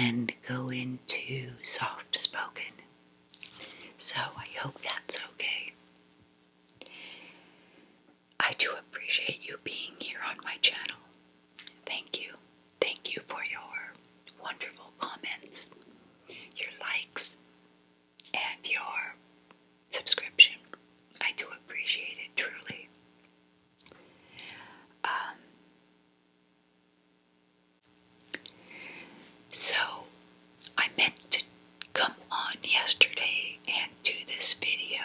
and go into soft spoken. So I hope that's okay. I do appreciate you being here on my channel. Thank you. Thank you for your wonderful comments, your likes, and your subscription. I do appreciate it, truly. So, I meant to come on yesterday and do this video,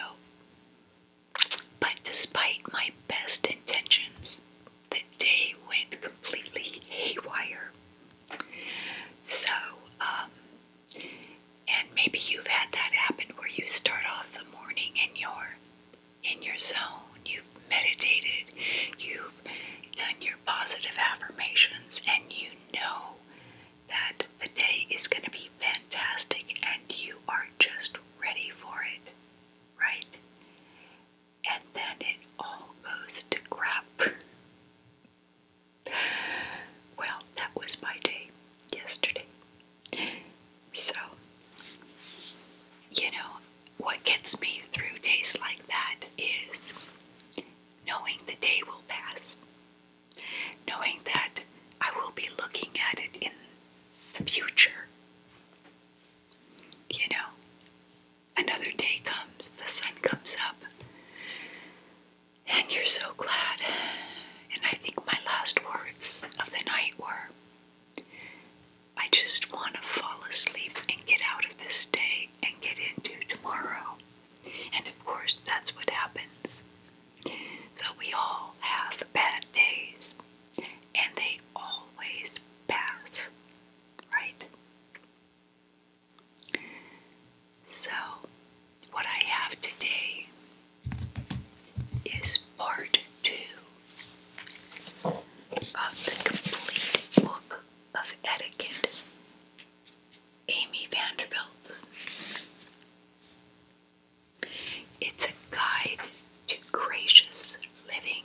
but despite my best intentions, the day went completely haywire. So, and maybe you've had that happen where you start off the morning and you're in your zone, you've meditated, you've done your positive affirmations, and you know that the day is going to be fantastic and you are just ready for it, right? And then it all goes to crap. Well, that was my day yesterday. So, you know, what gets me through days like that is knowing the day will pass. Knowing that I will be looking at it in the future. You know, another day comes, the sun comes up, and you're so glad. And I think my last words of the night were, I just want to fall asleep and get out of this day and get into tomorrow. And of course, that's what happens. So we all have bad days, and they always pass, right? So, what I have today is part 2 of the complete book of etiquette, Amy Vanderbilt's. It's a guide to gracious living.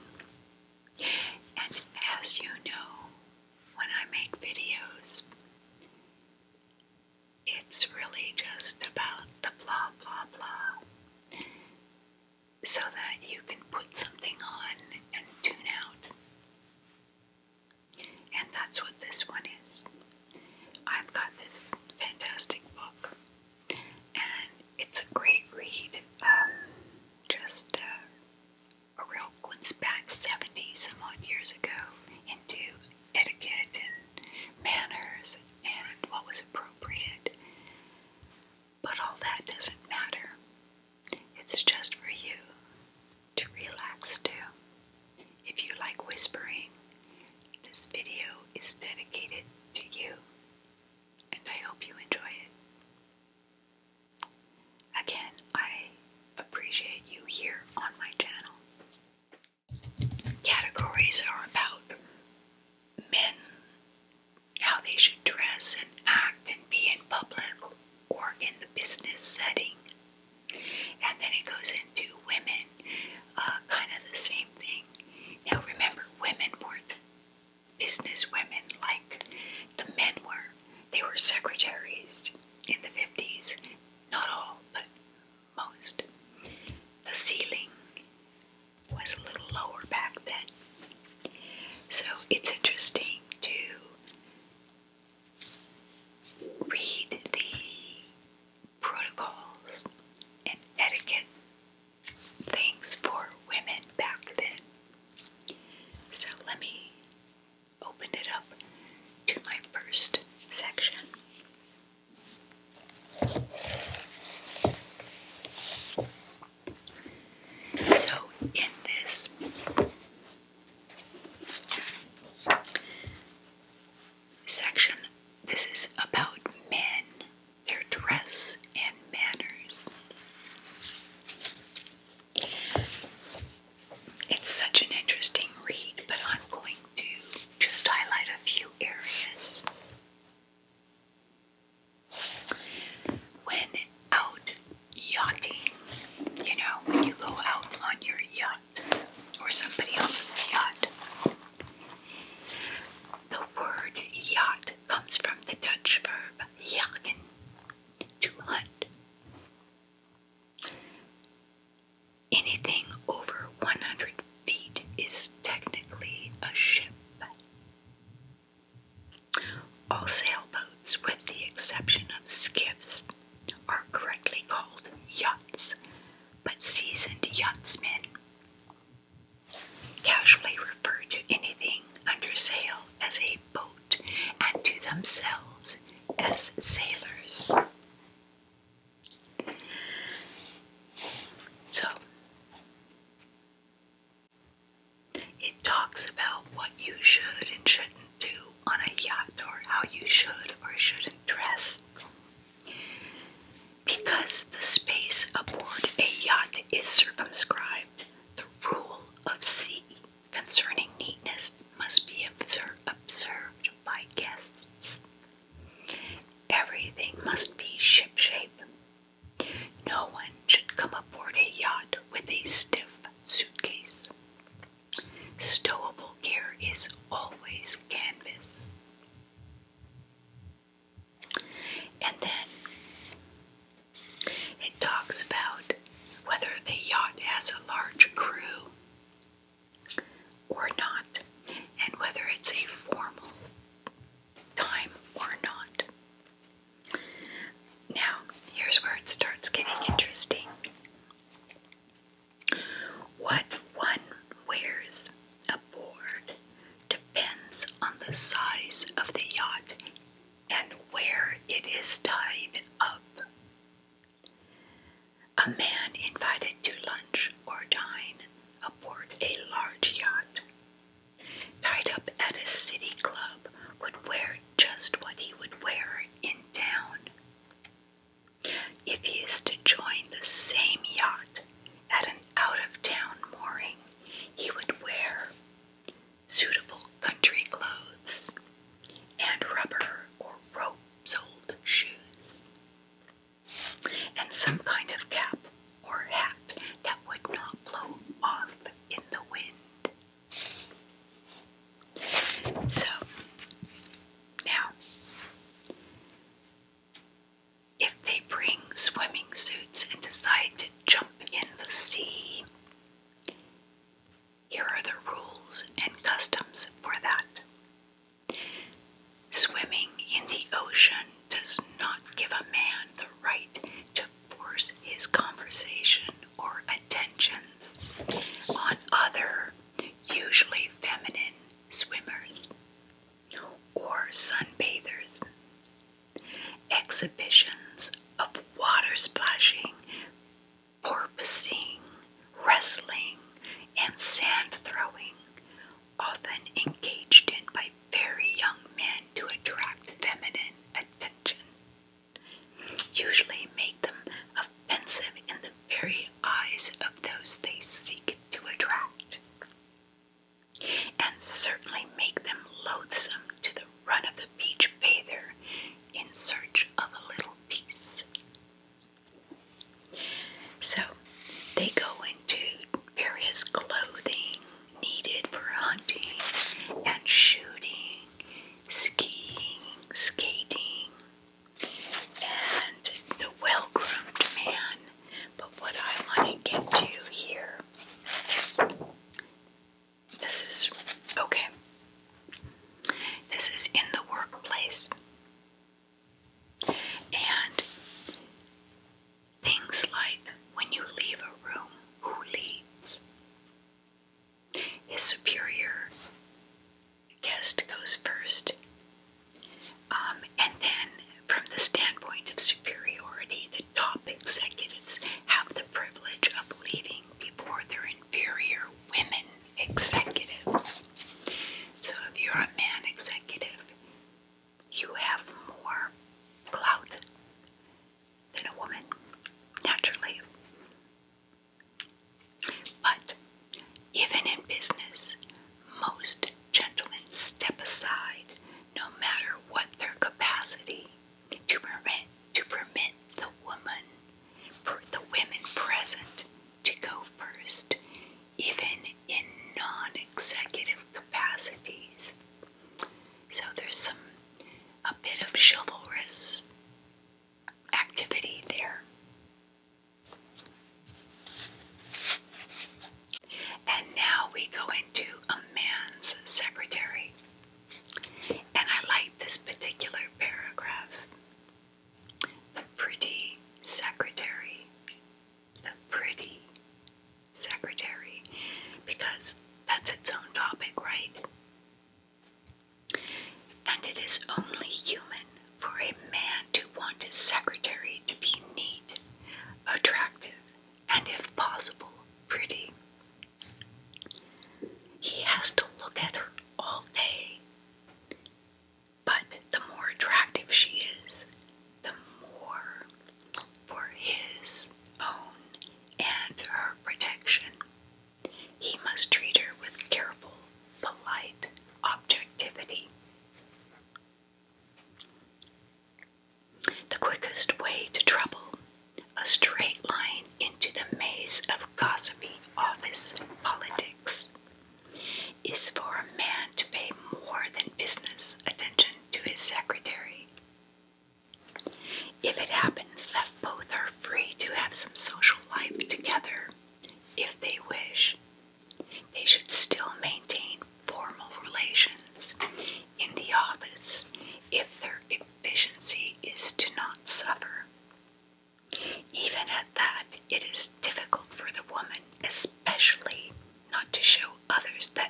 talks about what you should and shouldn't do on a yacht, or how you should or shouldn't dress. Because the space aboard a yacht is circumscribed, the rule of sea concerning neatness must be observed by guests. Everything must be shipshape. No one should come aboard a yacht with a stiff suitcase. Stowable gear is always canvas. And then it talks about whether the yacht has a large crew or not, and whether it's a formal time or not. Now, here's where it starts getting interesting. What one wears aboard depends on the size of the yacht and where it is tied up. A man invited to lunch or dine aboard a large yacht, tied up at a city club, would wear just what he would wear in town. If he is to join the same yacht at an out-of-town mooring, he would wear suitable country clothes and rubber or rope-soled shoes, and some kind of cap or hat that would not blow off in the wind. So, now, if they bring swimming suits and decide to jump in the sea, here are the rules and customs for that. Swimming in the ocean does not give a man the right to force his conversation or attentions on other, usually feminine, swimmers or sunbathers. Exhibitions of water splashing, porpoising, wrestling, and sand throwing, often engaged in by very young men to attract feminine attention, usually make them offensive in the very eyes of those they seek to attract, and certainly make them loathsome to the run-of-the-beach bather in search of a little peace. So, they go into various clothing needed for hunting and shooting, skiing, skating, and the well-groomed man. But what I want to get to here, this is in the workplace. And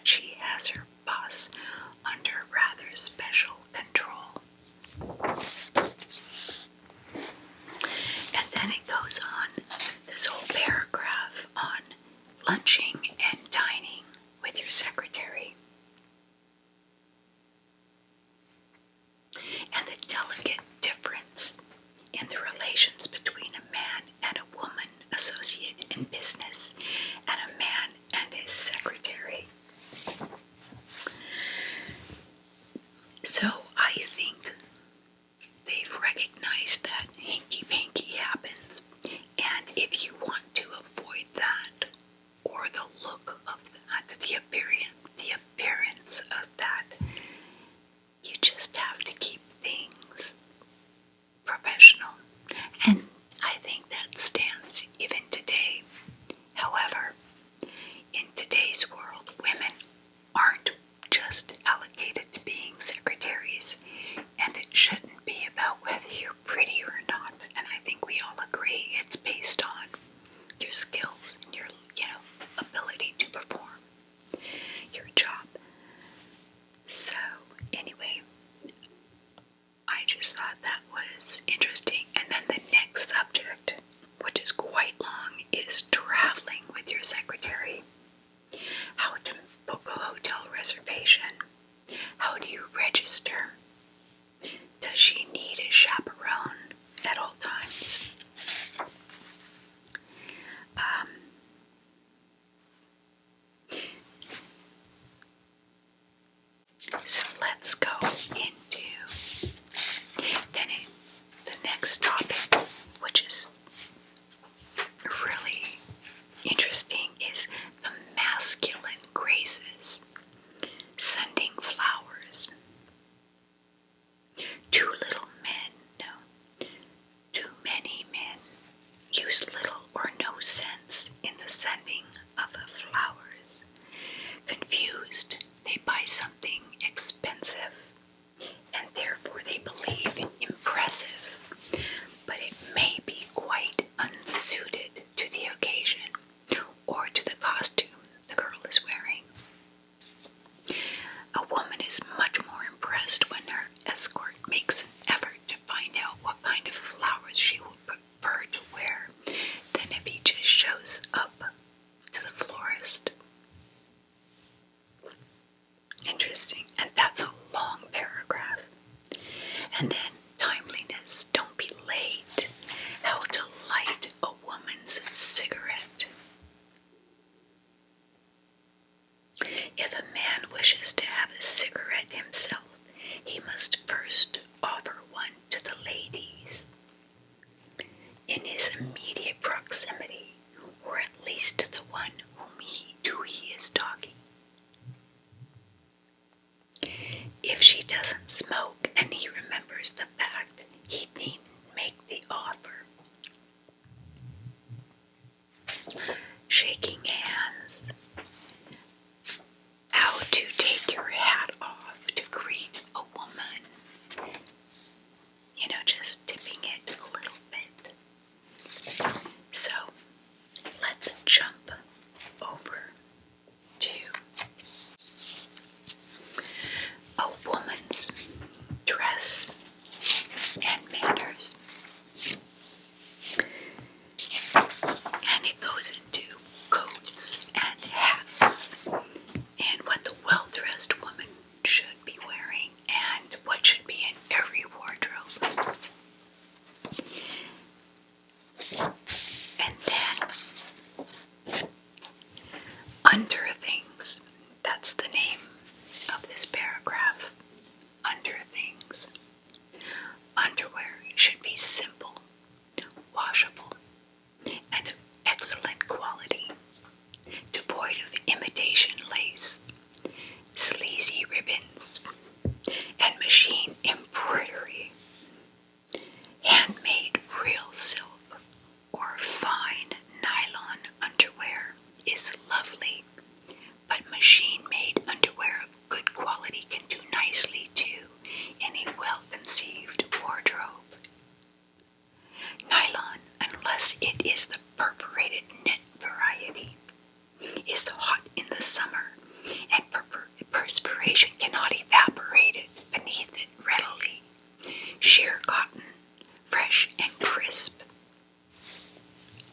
she has her boss under rather special control. And then it goes on, this whole paragraph on lunching and dining with your secretary, and the delicate difference in the relations between a man and a woman associate in business and a man and his secretary. So I think they've recognized that Inky Panky happens, and if you want to avoid that, or the look of that, the appearance of that, you just have to keep things professional. And I think that stands even today. However, in today's world, women aren't just allocated to being secretaries, and it shouldn't be about whether you're pretty or not. And I think we all agree it's based on your skills and your, ability to perform your job. So anyway, I just thought that was interesting. And then the next subject, which is quite long, is traveling with your secretary. How to book a hotel reservation. How do you register? Does she need a chaperone at all times? So let's go into the next topic, which is really interesting, is the masculine graces. Sending flowers. Too many men use little or no sense in the sending of the flowers. Confused, they buy something expensive, and therefore they believe impressive, but it may be quite unsuited to the occasion or to the costume the girl is wearing. A woman is much more impressed when her escort makes an effort to find out what kind of flowers she would prefer to wear than if he just shows up to the florist. Interesting. And that's a long paragraph. And then timeliness. Don't be late. How to light a woman's cigarette. If a man wishes to have a cigarette himself, he must first offer one to the ladies in his immediate proximity, or at least to the one to he is talking. If she doesn't smoke and he remembers the fact, he needn't make the offer. Shaking hands. How to take your hat off to greet a woman. Just tipping it a little bit. So, let's jump over to a woman's dress and manners. And it goes into coats and hats, and what the well-dressed woman should be wearing, and what should be in every wardrobe. And then, under things, that's the name of this paragraph. Under things. Underwear should be simple, washable, and of excellent quality, devoid of imitation lace, sleazy ribbons, and machine embroidery. Handmade real silk or fine nylon underwear is lovely, but machine-made underwear of good quality can do nicely too in a well-conceived wardrobe. Nylon, unless it is the perforated knit variety, is hot in the summer and perspiration cannot evaporate it beneath it readily. Sheer cotton, fresh and crisp.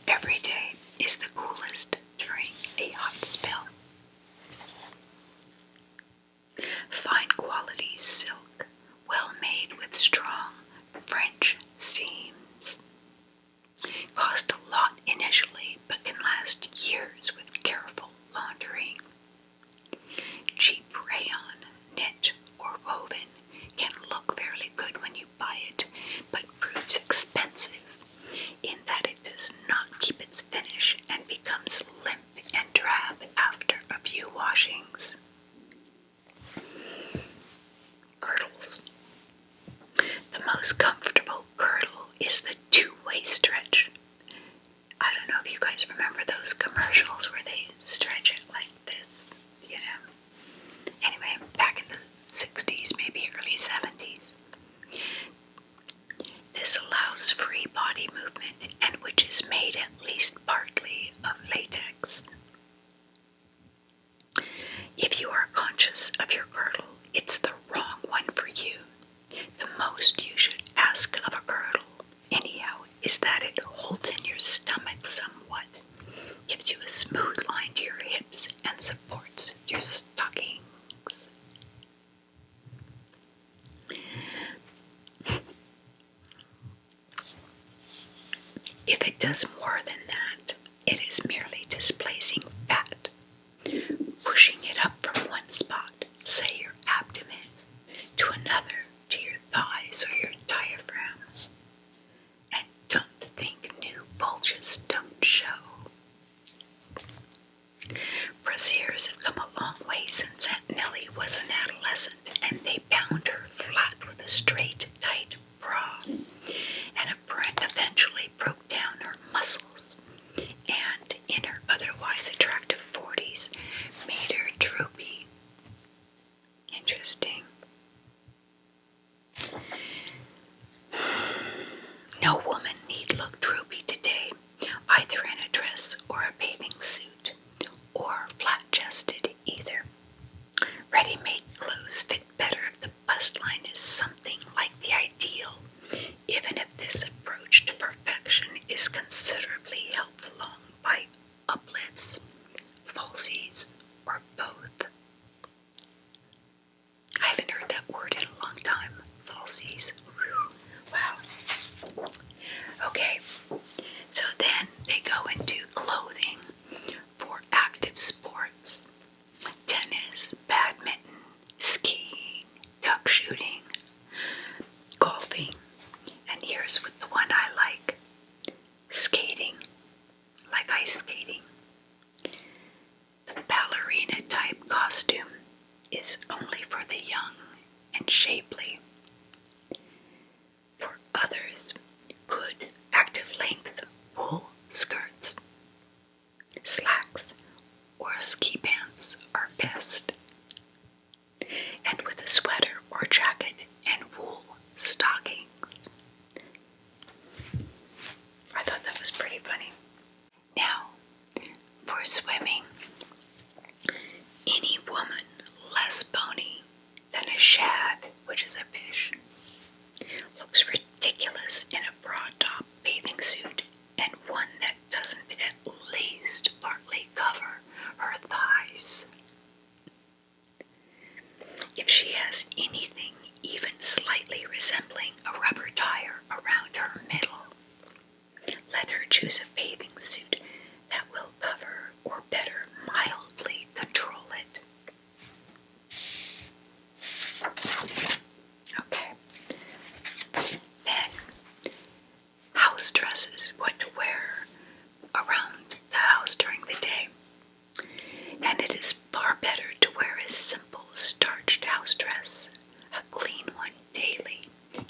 Every day is the coolest during a hot spell. Fine quality silk, well made with strong French seams. Cost a lot initially, but can last years with careful laundering. Cheap rayon, knit, or woven can look fairly good when you buy it, but proves expensive in that it does not keep its finish and becomes limp and drab after a few washings. Girdles. The most comfortable girdle is the two-way stretch. I don't know if you guys remember those commercials where they stretch it like this, you know. Anyway, back in the 60s, maybe early 70s. This allows free body movement and which is made at least partly of latex. If you are conscious of your girdle, it's the wrong one for you. The most you should ask of a girdle, anyhow, is that it holds in your stomach somewhat, gives you a smooth line to your hips, and supports your stockings. If it does more than that, it is merely displacing fat, pushing it up from one spot, say your abdomen, to another, to your thighs or your diaphragm. And don't think new bulges don't show. Brassieres have come a long way since Aunt Nellie was an adolescent, and they bound her flat with a straight, tight bra, and a brand eventually broke down her muscles, and in her otherwise attractive 40s, made her droopy. Interesting. No woman need look droopy today, either in a dress or a bathing suit, or flat-chested either. Ready-made clothes fit better if the bust line is something like the ideal, even if this approach to perfection is considerably helped along by uplifts, falsies, or both. I haven't heard that word in a long time. Falsies. Whew. Wow. Okay, so then they go into clothing for active sports. Tennis, badminton, skiing, duck shooting, golfing, and here's with the one I like. Skating, like ice skating. The ballerina type costume is only for the young and shapely. For others, good active length wool skirts, slacks, or ski pants are best. And with a sweater or jacket and wool stockings. I thought that was pretty funny. Now, for swimming, any woman less bony than a shad, which is a fish, looks ridiculous in a broad top bathing suit, and one that doesn't at least partly cover her thighs. If she has anything even slightly resembling a rubber tire around her middle, let her choose a bathing suit that will cover or better mildly control it. Okay. Then, house dresses, what to wear around the house during the day. And it is far better to wear a simple starched house dress, a clean one daily,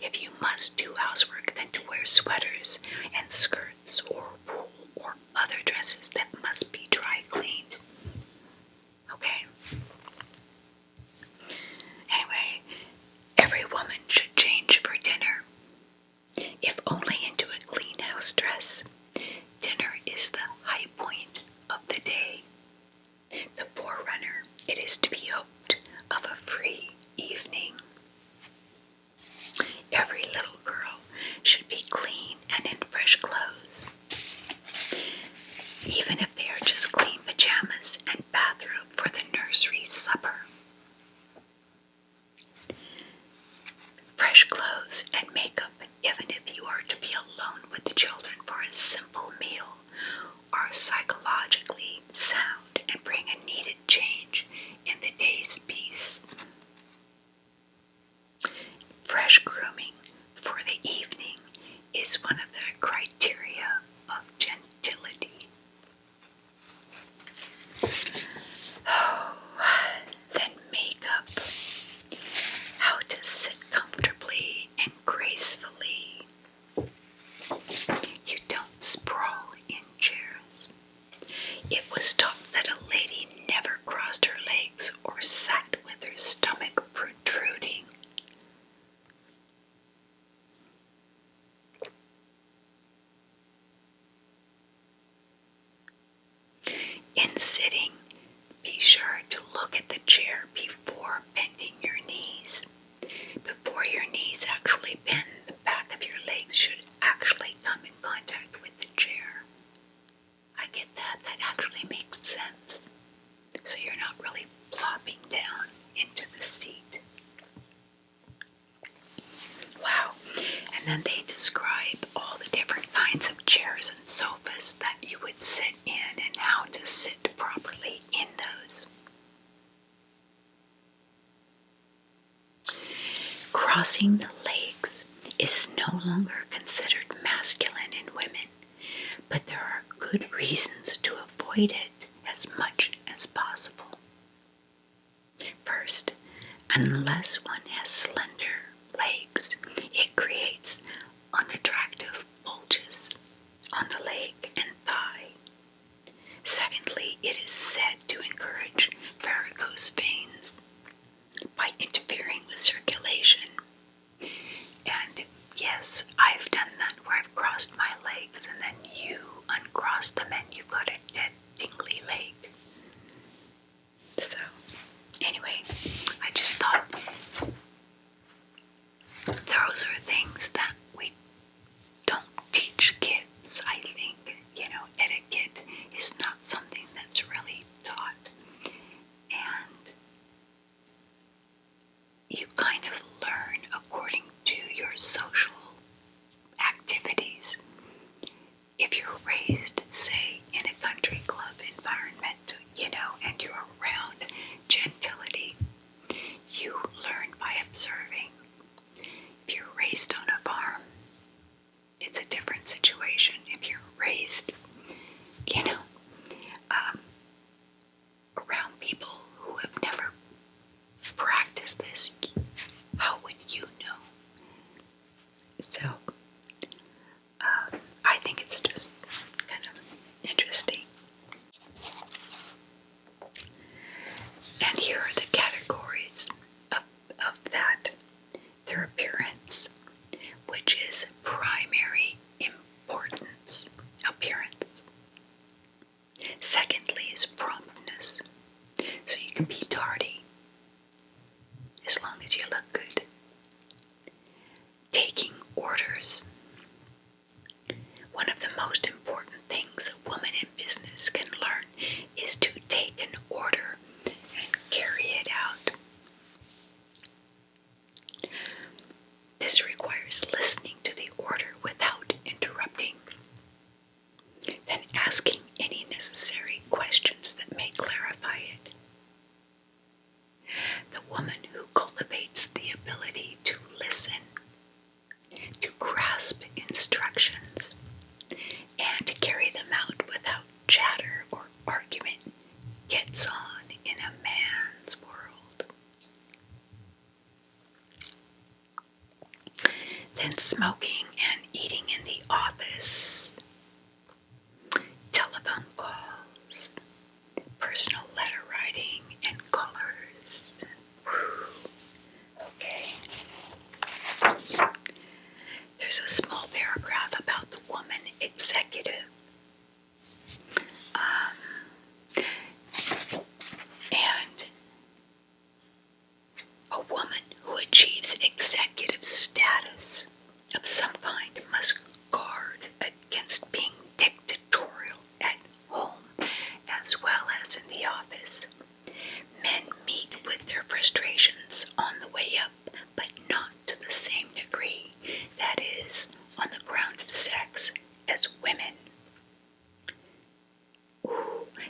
if you must do housework, than to wear sweaters and skirts or wool or other dresses that must be dry cleaned. of a free evening. Every little girl should be clean and in fresh clothes, even if they are just clean pajamas and bathrobe for the nursery supper. Fresh clothes and makeup, even if you are to be alone with the children for a simple meal, are psychologically sound and bring a needed change in the day's peace. Fresh grooming for the evening is one of the criteria of gentility. Oh, then makeup. How to sit comfortably and gracefully. You don't sprawl in chairs. It was taught that a lady never crossed her legs or sat with her stomach protruding. In sitting, be sure to look at the chair before bending your knees. Before your knees actually bend, the back of your legs should actually come in contact with the chair. I get that. That actually makes sense. So you're not really plopping down into the seat. Wow. And then they describe all the different kinds of chairs and sofas that you would sit in and how to sit properly in those. Crossing the legs is no longer considered masculine in women, but there are good reasons to avoid it as much as possible. First, unless one has slender legs, it creates unattractive bulges on the leg and thigh. Secondly, it is said to encourage varicose veins by interfering with circulation. And yes, I've done that where I've crossed my legs and then you uncross them and you've got a dead tingly leg. So, anyway, I just thought those are things that we don't teach kids. I think, etiquette is not something that's really taught. And you kind of learn according to your social activities. If you're raised, say, in a country club environment, and you're around gentility, you learn by observing. If you're raised on a farm, it's a different situation. If you're raised, around people who have never practiced this, how would you know? So, I think it's just kind of interesting. And here are the categories of that. Their appearance, which is primary importance, appearance. Secondly is promptness. So you can be tardy as long as you look good. Taking orders. One of the most important things a woman in business can learn is to take an order and carry it out. This requires listening to the order without interrupting, then asking any necessary questions that may clarify it. The woman who cultivates the ability to listen, to grasp instructions, and to carry them out without chatter or argument gets on in a man's world. Then smoking and eating in the office, telephone calls, personal letter writing, and colors. Okay. There's a small paragraph about the woman executive. And frustrations on the way up, but not to the same degree, that is, on the ground of sex, as women.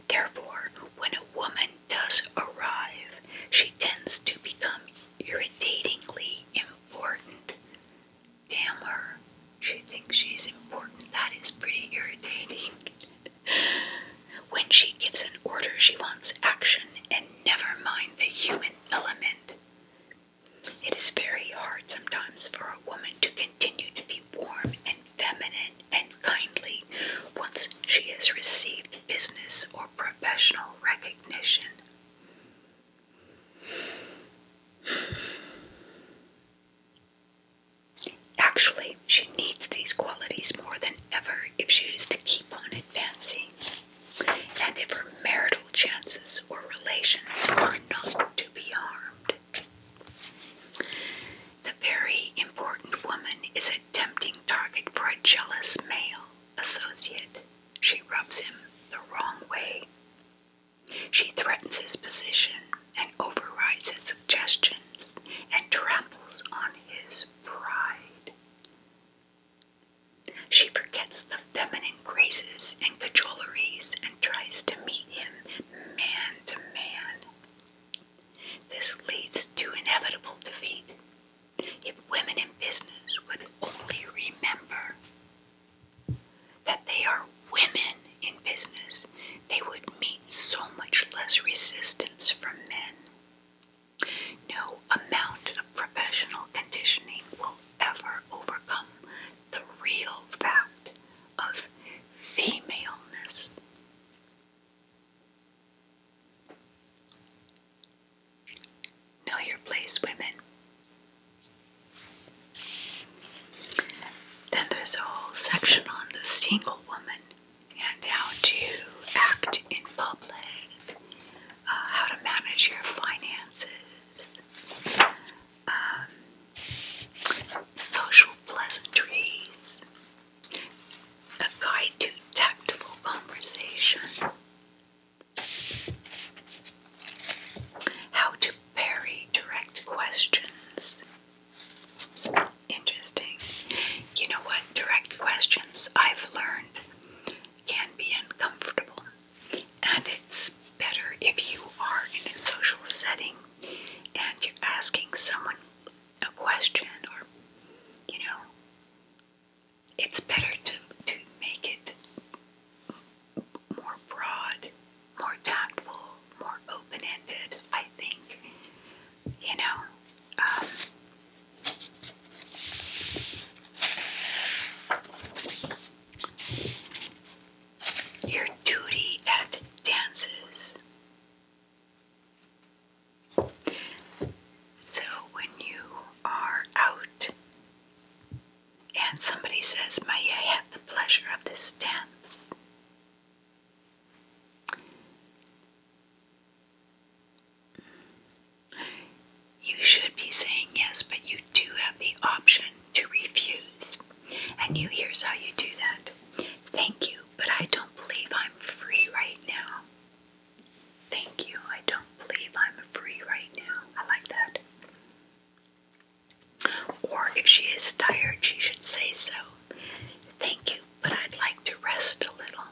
Therefore, when a woman does arrive, she tends to become irritatingly important. Damn her. She thinks she's important. That is pretty irritating. When she gives an order, she wants action and never mind the human element. It is very hard sometimes for a woman to continue to be warm and feminine and kindly once she has received business or professional recognition. Actually, she needs these qualities more than ever if she is to keep on advancing, and if her marital chances or relations are not to be harmed. The very important woman is a tempting target for a jealous male associate. She rubs him the wrong way. She threatens his position and overrides his suggestions and tramples on his pride. She forgets the feminine graces and cajoleries and tries to meet him man to man. This leads to inevitable defeat. If women in business would only remember that they are women in business, they would meet so much less resistance from men. No amount of professional conditioning will ever overcome the real fact of femaleness. Know your place, women. Then there's a whole section on the single woman and how to act in public, how to manage your finances, social pleasantries, a guide to tactful conversation, how to parry direct questions. Interesting. You know what? Direct questions, I've learned, can be uncomfortable. And it's better if you are in a social setting and you're asking someone a question, or, it's better to make it more broad, more tactful, more open-ended, I think. Your duty at dances. So when you are out and somebody says, "May I have the pleasure of this dance?" You should be saying yes, but you do have the option to refuse. And here's how you do that. "Thank you, but I don't believe I'm free right now." Thank you, I don't believe I'm free right now. I like that. Or if she is tired, she should say so. "Thank you, but I'd like to rest a little."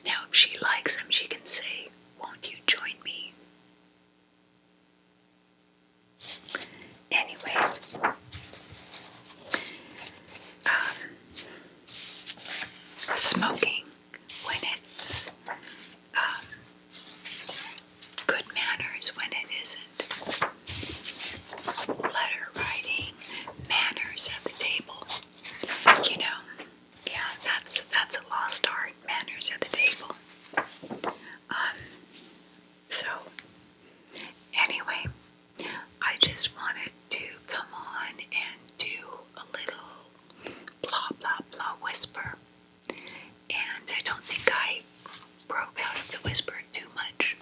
Now, if she likes him, she can say, "Won't you join me?" Anyway, smoking when it's good manners, when it isn't. Letter writing, manners at the table. Yeah, that's a lost art. Manners at the table. So anyway, I just wanted to come on and do a little blah blah blah whisper. And I don't think I broke out of the whisper too much.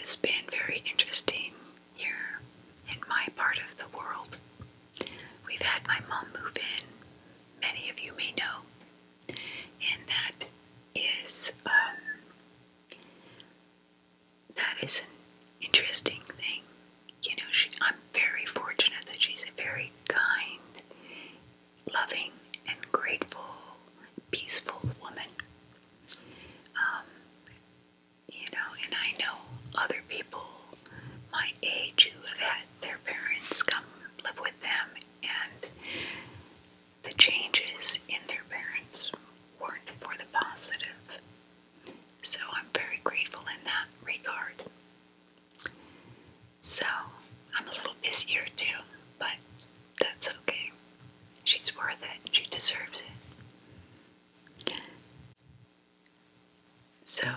has been very interesting here in my part of the world. We've had my mom move in, many of you may know, and that is an interesting thing. You know, I'm very fortunate that she's a very kind, loving, and grateful, peaceful woman. You know, and I know other people my age who have had their parents come live with them, and the changes in their parents weren't for the positive. So I'm very grateful in that regard. So I'm a little busier too, but that's okay. She's worth it. She deserves it. So